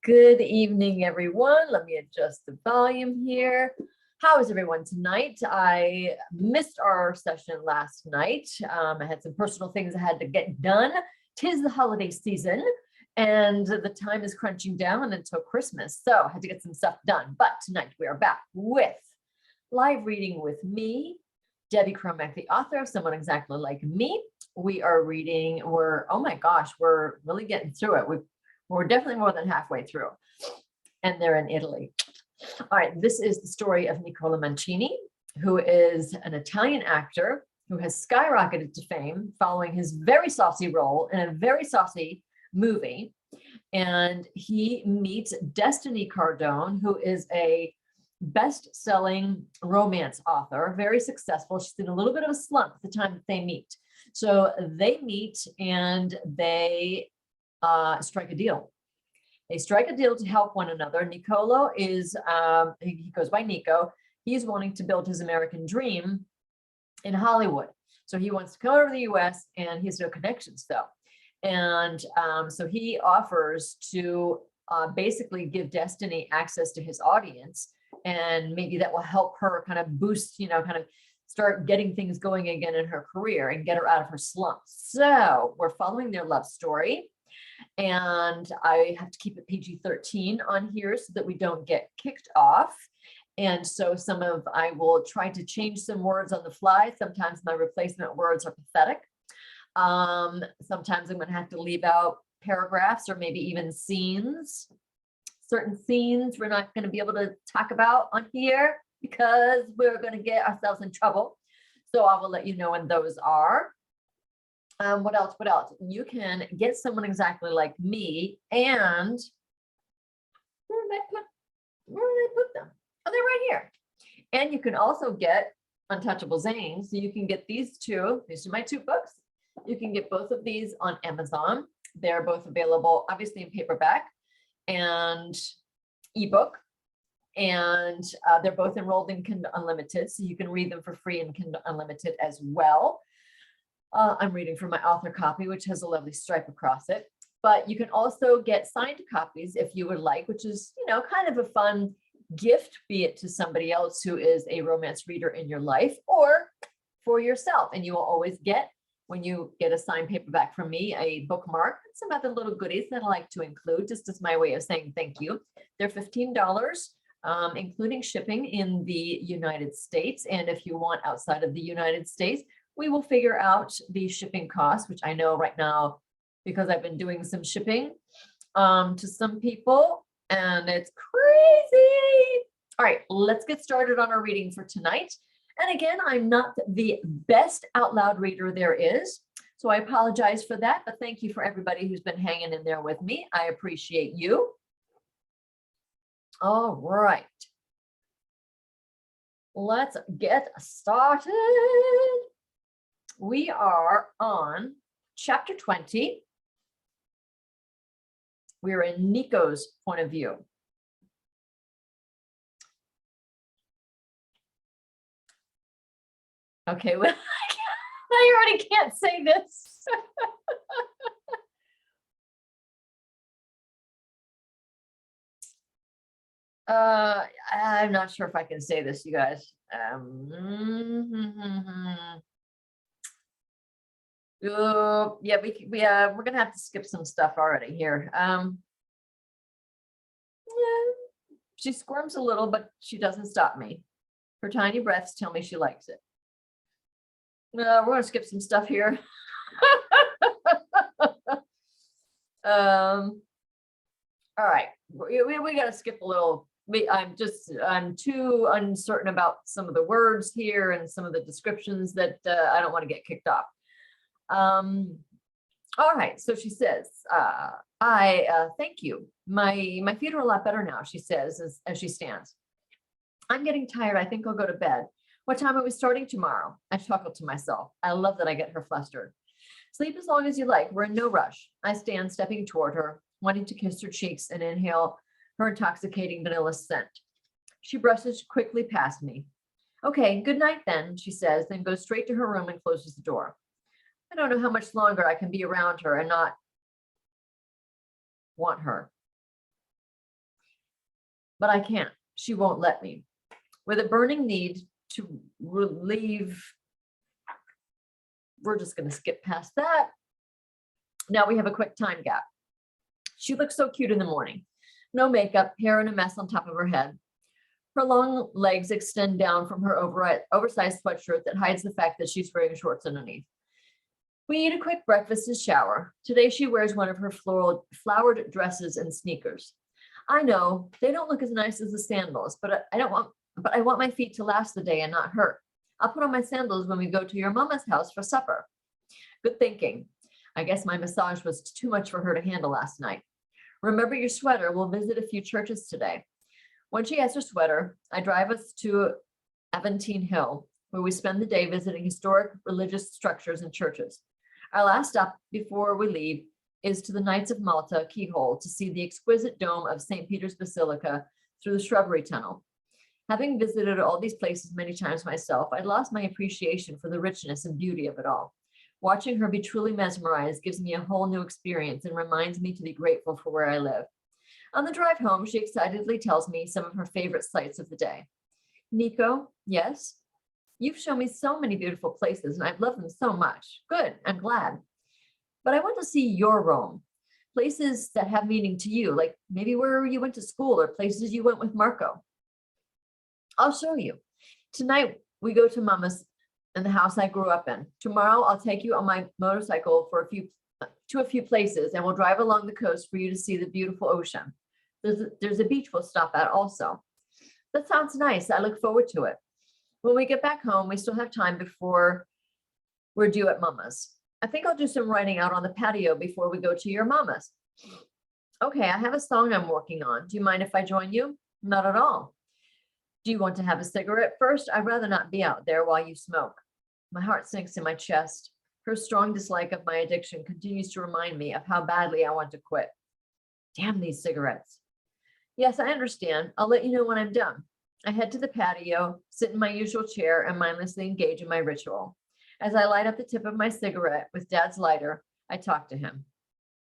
Good evening, everyone. Let me adjust the volume here. How is everyone tonight? I missed our session last night. I had some personal things I had to get done. 'Tis the holiday season and the time is crunching down until Christmas. So I had to get some stuff done. But tonight we are back with live reading with me, Debbie Cromack, the author of Someone Exactly Like Me. We are reading, oh my gosh, we're really getting through it. We're definitely more than halfway through, and they're in Italy. All right, this is the story of Nicola Mancini, who is an Italian actor who has skyrocketed to fame following his very saucy role in a very saucy movie. And he meets Destiny Cardone, who is a best-selling romance author, very successful. She's in a little bit of a slump at the time that they meet. So they meet and they strike a deal. They strike a deal to help one another. Nicolo is, he goes by Nico. He's wanting to build his American dream in Hollywood. So he wants to come over to the US and he has no connections though. And so he offers to basically give Destiny access to his audience, and maybe that will help her kind of boost, kind of start getting things going again in her career and get her out of her slump. So we're following their love story. And I have to keep it PG-13 on here so that we don't get kicked off. And so I will try to change some words on the fly. Sometimes my replacement words are pathetic. Sometimes I'm going to have to leave out paragraphs or maybe even scenes. Certain scenes we're not going to be able to talk about on here because we're going to get ourselves in trouble. So I will let you know when those are. What else? You can get Someone Exactly Like Me, and where did I put them? Oh, they're right here. And you can also get Untouchable Zane. So you can get these two. These are my two books. You can get both of these on Amazon. They're both available, obviously, in paperback and ebook. And they're both enrolled in Kindle Unlimited, so you can read them for free in Kindle Unlimited as well. I'm reading from my author copy, which has a lovely stripe across it. But you can also get signed copies if you would like, which is, kind of a fun gift, be it to somebody else who is a romance reader in your life or for yourself. And you will always get, when you get a signed paperback from me, a bookmark and some other little goodies that I like to include, just as my way of saying thank you. They're $15, including shipping in the United States. And if you want outside of the United States, we will figure out the shipping costs, which I know right now, because I've been doing some shipping to some people, and it's crazy. All right, let's get started on our reading for tonight. And again, I'm not the best out loud reader there is, so I apologize for that, but thank you for everybody who's been hanging in there with me. I appreciate you. All right. Let's get started. We are on chapter 20. We're in Nico's point of view. Okay, well, I already can't say this. I'm not sure if I can say this, you guys. Yeah, we're gonna have to skip some stuff already here. Yeah, she squirms a little, but she doesn't stop me. Her tiny breaths tell me she likes it. We're gonna skip some stuff here. All right, we gotta skip a little. I'm too uncertain about some of the words here and some of the descriptions that I don't want to get kicked off. All right, so she says, I thank you. My feet are a lot better now, she says as she stands. I'm getting tired. I think I'll go to bed. What time are we starting tomorrow? I chuckle to myself. I love that I get her flustered. Sleep as long as you like. We're in no rush. I stand, stepping toward her, wanting to kiss her cheeks and inhale her intoxicating vanilla scent. She brushes quickly past me. Okay, good night then, she says, then goes straight to her room and closes the door. I don't know how much longer I can be around her and not want her. but I can't. She won't let me. With a burning need to relieve, we're just going to skip past that. Now we have a quick time gap. She looks so cute in the morning. No makeup, hair in a mess on top of her head. Her long legs extend down from her oversized sweatshirt that hides the fact that she's wearing shorts underneath. We eat a quick breakfast and shower. Today she wears one of her flowered dresses and sneakers. I know they don't look as nice as the sandals, but I want my feet to last the day and not hurt. I'll put on my sandals when we go to your mama's house for supper. Good thinking. I guess my massage was too much for her to handle last night. Remember your sweater. We'll visit a few churches today. When she has her sweater, I drive us to Aventine Hill, where we spend the day visiting historic religious structures and churches. Our last stop before we leave is to the Knights of Malta keyhole to see the exquisite dome of St. Peter's Basilica through the shrubbery tunnel. Having visited all these places many times myself, I lost my appreciation for the richness and beauty of it all. Watching her be truly mesmerized gives me a whole new experience and reminds me to be grateful for where I live. On the drive home, she excitedly tells me some of her favorite sights of the day. Nico, yes? You've shown me so many beautiful places and I've loved them so much. Good, I'm glad. But I want to see your Rome, places that have meaning to you, like maybe where you went to school or places you went with Marco. I'll show you. Tonight, we go to Mama's in the house I grew up in. Tomorrow, I'll take you on my motorcycle to a few places and we'll drive along the coast for you to see the beautiful ocean. There's a beach we'll stop at also. That sounds nice. I look forward to it. When we get back home, we still have time before we're due at Mama's. I think I'll do some writing out on the patio before we go to your Mama's. Okay, I have a song I'm working on. Do you mind if I join you? Not at all. Do you want to have a cigarette first? I'd rather not be out there while you smoke. My heart sinks in my chest. Her strong dislike of my addiction continues to remind me of how badly I want to quit. Damn these cigarettes. Yes, I understand. I'll let you know when I'm done. I head to the patio, sit in my usual chair, and mindlessly engage in my ritual. As I light up the tip of my cigarette with Dad's lighter, I talk to him.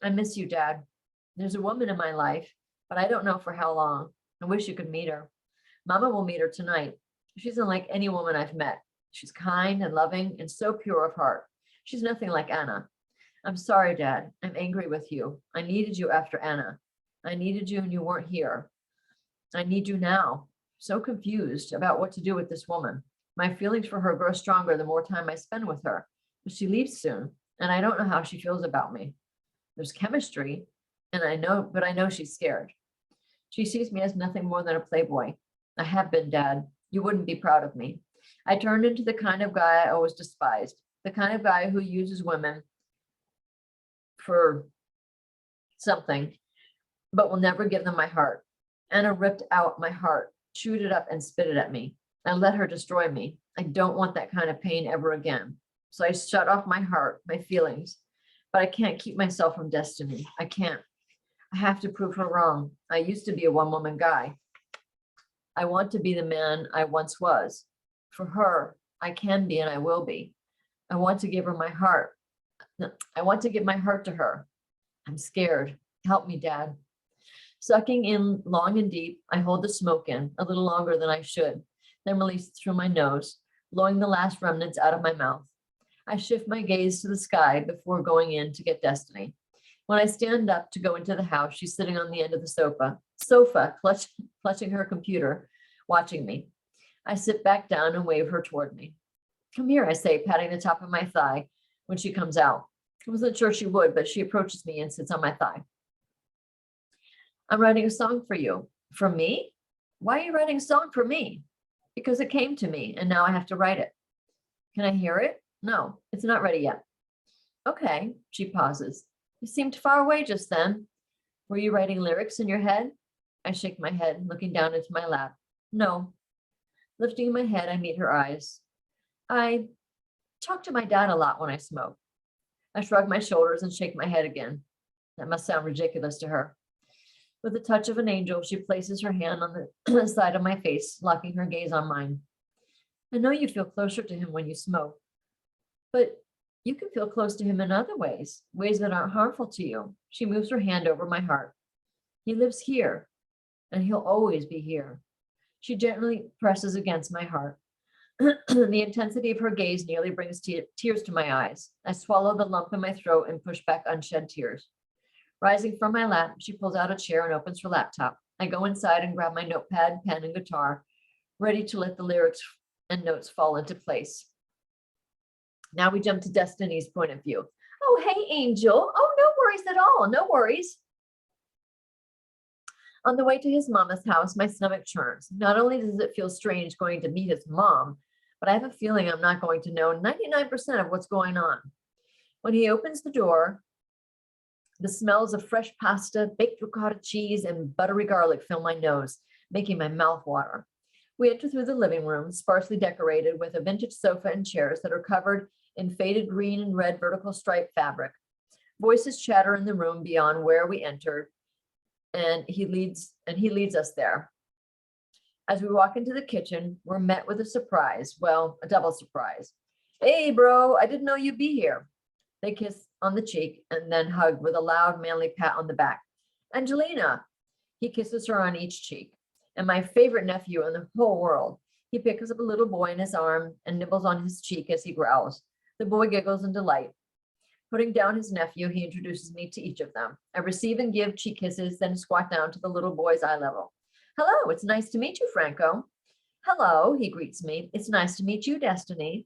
I miss you, Dad. There's a woman in my life, but I don't know for how long. I wish you could meet her. Mama will meet her tonight. She's unlike any woman I've met. She's kind and loving and so pure of heart. She's nothing like Anna. I'm sorry, Dad. I'm angry with you. I needed you after Anna. I needed you and you weren't here. I need you now. So confused about what to do with this woman. My feelings for her grow stronger the more time I spend with her. But she leaves soon, and I don't know how she feels about me. There's chemistry, but I know she's scared. She sees me as nothing more than a playboy. I have been, Dad. You wouldn't be proud of me. I turned into the kind of guy I always despised, the kind of guy who uses women for something, but will never give them my heart. Anna ripped out my heart, chewed it up and spit it at me. I let her destroy me. I don't want that kind of pain ever again. So I shut off my heart, my feelings, but I can't keep myself from destiny. I can't. I have to prove her wrong. I used to be a one-woman guy. I want to be the man I once was. For her, I can be and I will be. I want to give her my heart. I want to give my heart to her. I'm scared. Help me, Dad. Sucking in long and deep, I hold the smoke in a little longer than I should, then release it through my nose, blowing the last remnants out of my mouth. I shift my gaze to the sky before going in to get Destiny. When I stand up to go into the house, she's sitting on the end of the sofa, clutching her computer, watching me. I sit back down and wave her toward me. Come here, I say, patting the top of my thigh when she comes out. I wasn't sure she would, but she approaches me and sits on my thigh. I'm writing a song for you. For me? Why are you writing a song for me? Because it came to me and now I have to write it. Can I hear it? No, it's not ready yet. Okay, she pauses. You seemed far away just then. Were you writing lyrics in your head? I shake my head, looking down into my lap. No. Lifting my head, I meet her eyes. I talk to my dad a lot when I smoke. I shrug my shoulders and shake my head again. That must sound ridiculous to her. With the touch of an angel, she places her hand on the side of my face, locking her gaze on mine. I know you feel closer to him when you smoke, but you can feel close to him in other ways that aren't harmful to you. She moves her hand over my heart. He lives here. and he'll always be here. She gently presses against my heart. The intensity of her gaze nearly brings tears to my eyes. I swallow the lump in my throat and push back unshed tears. Rising from my lap, she pulls out a chair and opens her laptop. I go inside and grab my notepad, pen, and guitar, ready to let the lyrics and notes fall into place. Now we jump to Destiny's point of view. Oh, hey, Angel. Oh, no worries at all. No worries. On the way to his mama's house, my stomach churns. Not only does it feel strange going to meet his mom, but I have a feeling I'm not going to know 99% of what's going on. When he opens the door, the smells of fresh pasta, baked ricotta cheese, and buttery garlic fill my nose, making my mouth water. We enter through the living room, sparsely decorated with a vintage sofa and chairs that are covered in faded green and red vertical striped fabric. Voices chatter in the room beyond where we entered, and he leads us there. As we walk into the kitchen, we're met with a surprise. Well, a double surprise. Hey, bro, I didn't know you'd be here. They kiss on the cheek and then hug with a loud, manly pat on the back. Angelina, he kisses her on each cheek. And my favorite nephew in the whole world. He picks up a little boy in his arm and nibbles on his cheek as he growls. The boy giggles in delight. Putting down his nephew, he introduces me to each of them. I receive and give cheek kisses, then squat down to the little boy's eye level. Hello, it's nice to meet you, Franco. Hello, he greets me. It's nice to meet you, Destiny.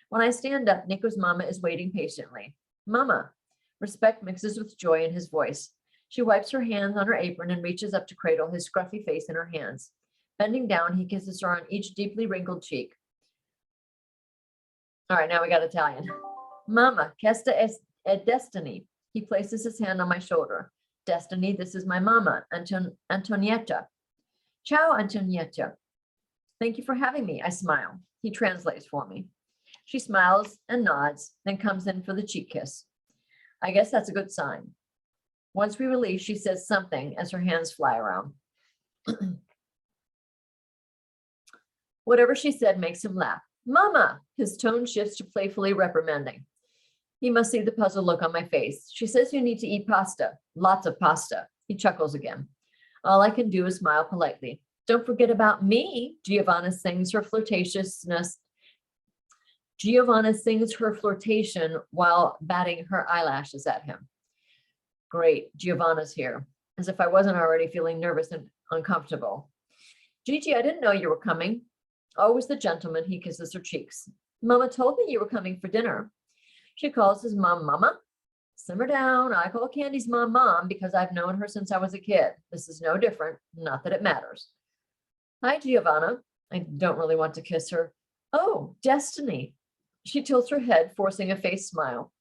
When I stand up, Nico's mama is waiting patiently. Mama. Respect mixes with joy in his voice. She wipes her hands on her apron and reaches up to cradle his scruffy face in her hands. Bending down, he kisses her on each deeply wrinkled cheek. All right, now we got Italian. Mama, questa es Destiny. He places his hand on my shoulder. Destiny, this is my mama, Antonietta. Ciao, Antonietta. Thank you for having me, I smile. He translates for me. She smiles and nods, then comes in for the cheek kiss. I guess that's a good sign. Once we release, she says something as her hands fly around. Whatever she said makes him laugh. Mama, his tone shifts to playfully reprimanding. He must see the puzzled look on my face. She says you need to eat pasta, lots of pasta. He chuckles again. All I can do is smile politely. Don't forget about me, Giovanna sings her flirtatiousness. Giovanna sings her flirtation while batting her eyelashes at him. Great, Giovanna's here, as if I wasn't already feeling nervous and uncomfortable. Gigi, I didn't know you were coming. Always the gentleman, he kisses her cheeks. Mama told me you were coming for dinner. She calls his mom, Mama. Simmer down. I call Candy's mom, Mom, because I've known her since I was a kid. This is no different. Not that it matters. Hi, Giovanna. I don't really want to kiss her. Oh, Destiny. She tilts her head, forcing a face smile.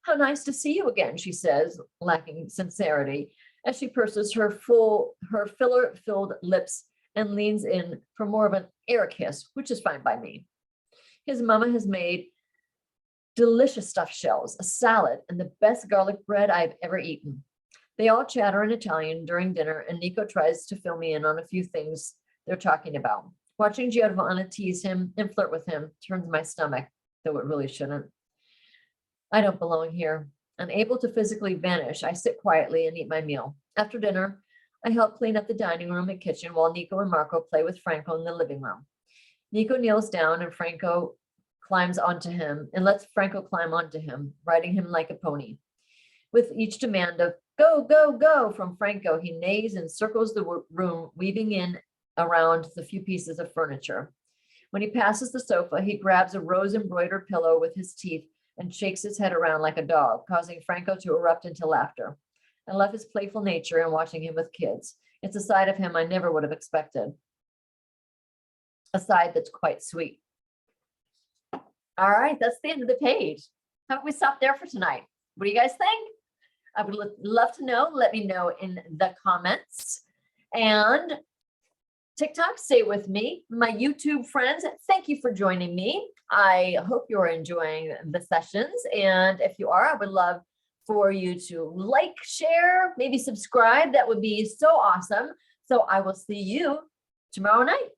How nice to see you again, she says, lacking sincerity, as she purses her filler-filled lips and leans in for more of an air kiss, which is fine by me. His mama has made delicious stuffed shells, a salad, and the best garlic bread I've ever eaten. They all chatter in Italian during dinner, and Nico tries to fill me in on a few things they're talking about. Watching Giovanna tease him and flirt with him turns my stomach, though it really shouldn't. I don't belong here. Unable to physically vanish, I sit quietly and eat my meal. After dinner, I help clean up the dining room and kitchen while Nico and Marco play with Franco in the living room. Nico kneels down and Franco climbs onto him and lets Franco climb onto him, riding him like a pony. With each demand of go, go, go from Franco, he neighs and circles the room, weaving in around the few pieces of furniture. When he passes the sofa, he grabs a rose-embroidered pillow with his teeth and shakes his head around like a dog, causing Franco to erupt into laughter. I love his playful nature and watching him with kids. It's a side of him I never would have expected. A side that's quite sweet. All right, that's the end of the page. How about we stop there for tonight? What do you guys think? I would love to know. Let me know in the comments. And TikTok, stay with me. My YouTube friends, thank you for joining me. I hope you're enjoying the sessions. And if you are, I would love for you to like, share, maybe subscribe. That would be so awesome. So I will see you tomorrow night.